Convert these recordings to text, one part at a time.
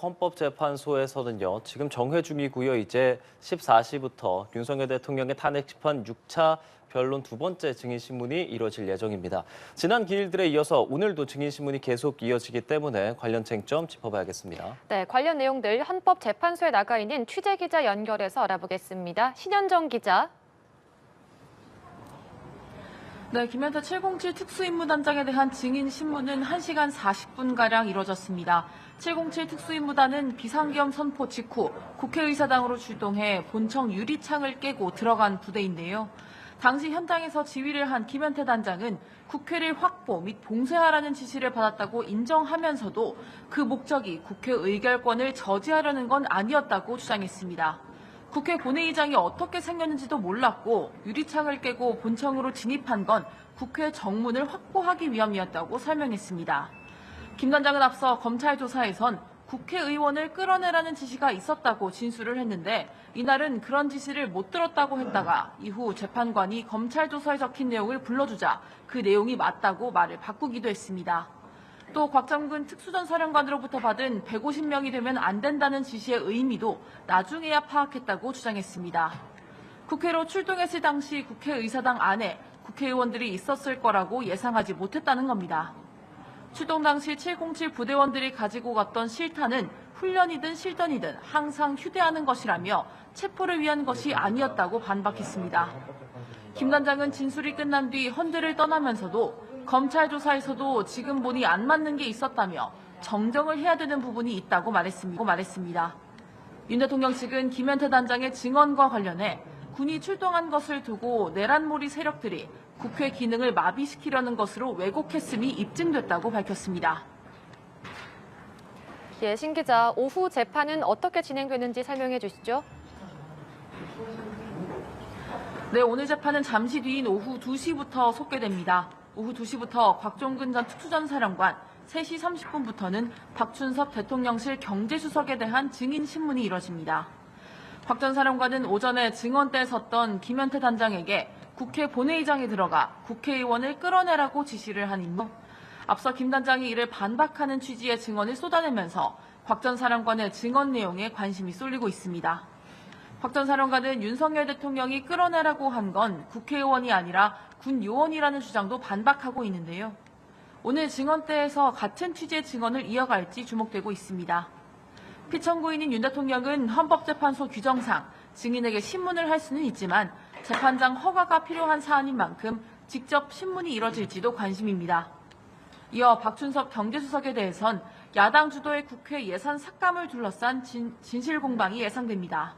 헌법재판소에서는요, 지금 정회 중이고요. 이제 14시부터 윤석열 대통령의 탄핵 심판 6차 변론 두 번째 증인신문이 이뤄질 예정입니다. 지난 기일들에 이어서 오늘도 증인신문이 계속 이어지기 때문에 관련 쟁점 짚어봐야겠습니다. 네, 관련 내용들 헌법재판소에 나가 있는 취재기자 연결해서 알아보겠습니다. 신현정 기자. 네, 김현태 707 특수임무단장에 대한 증인신문은 1시간 40분가량 이뤄졌습니다. 707 특수임무단은 비상계엄 선포 직후 국회의사당으로 출동해 본청 유리창을 깨고 들어간 부대인데요. 당시 현장에서 지휘를 한 김현태 단장은 국회를 확보 및 봉쇄하라는 지시를 받았다고 인정하면서도 그 목적이 국회 의결권을 저지하려는 건 아니었다고 주장했습니다. 국회 본회의장이 어떻게 생겼는지도 몰랐고 유리창을 깨고 본청으로 진입한 건 국회 정문을 확보하기 위함이었다고 설명했습니다. 김 단장은 앞서 검찰 조사에선 국회의원을 끌어내라는 지시가 있었다고 진술을 했는데 이날은 그런 지시를 못 들었다고 했다가 이후 재판관이 검찰 조사에 적힌 내용을 불러주자 그 내용이 맞다고 말을 바꾸기도 했습니다. 또 곽정근 특수전사령관으로부터 받은 150명이 되면 안 된다는 지시의 의미도 나중에야 파악했다고 주장했습니다. 국회로 출동했을 당시 국회의사당 안에 국회의원들이 있었을 거라고 예상하지 못했다는 겁니다. 출동 당시 707 부대원들이 가지고 갔던 실탄은 훈련이든 실전이든 항상 휴대하는 것이라며 체포를 위한 것이 아니었다고 반박했습니다. 김 단장은 진술이 끝난 뒤 헌들을 떠나면서도 검찰 조사에서도 지금 보니 안 맞는 게 있었다며 정정을 해야 되는 부분이 있다고 말했습니다. 윤 대통령 측은 김현태 단장의 증언과 관련해 군이 출동한 것을 두고 내란몰이 세력들이 국회 기능을 마비시키려는 것으로 왜곡했음이 입증됐다고 밝혔습니다. 예, 신 기자, 오후 재판은 어떻게 진행되는지 설명해 주시죠. 네, 오늘 재판은 잠시 뒤인 오후 2시부터 속개됩니다. 오후 2시부터 곽종근 전 특수전사령관, 3시 30분부터는 박춘섭 대통령실 경제수석에 대한 증인신문이 이뤄집니다. 곽 전 사령관은 오전에 증언대에 섰던 김현태 단장에게 국회 본회의장에 들어가 국회의원을 끌어내라고 지시를 한 인물. 앞서 김 단장이 이를 반박하는 취지의 증언을 쏟아내면서 곽 전 사령관의 증언 내용에 관심이 쏠리고 있습니다. 곽 전 사령관은 윤석열 대통령이 끌어내라고 한 건 국회의원이 아니라 군 요원이라는 주장도 반박하고 있는데요. 오늘 증언대에서 같은 취지의 증언을 이어갈지 주목되고 있습니다. 피청구인인 윤 대통령은 헌법재판소 규정상 증인에게 신문을 할 수는 있지만 재판장 허가가 필요한 사안인 만큼 직접 신문이 이뤄질지도 관심입니다. 이어 박춘섭 경제수석에 대해선 야당 주도의 국회 예산 삭감을 둘러싼 진실 공방이 예상됩니다.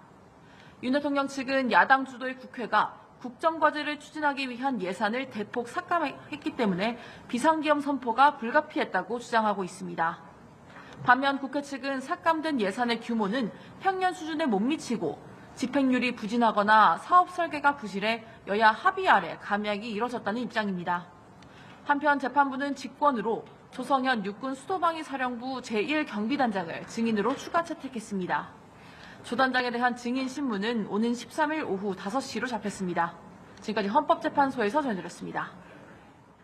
윤 대통령 측은 야당 주도의 국회가 국정과제를 추진하기 위한 예산을 대폭 삭감했기 때문에 비상계엄 선포가 불가피했다고 주장하고 있습니다. 반면 국회 측은 삭감된 예산의 규모는 평년 수준에 못 미치고 집행률이 부진하거나 사업 설계가 부실해 여야 합의 아래 감약이 이뤄졌다는 입장입니다. 한편 재판부는 직권으로 조성현 육군 수도방위 사령부 제1경비단장을 증인으로 추가 채택했습니다. 조 단장에 대한 증인 신문은 오는 13일 오후 5시로 잡혔습니다. 지금까지 헌법재판소에서 전해드렸습니다.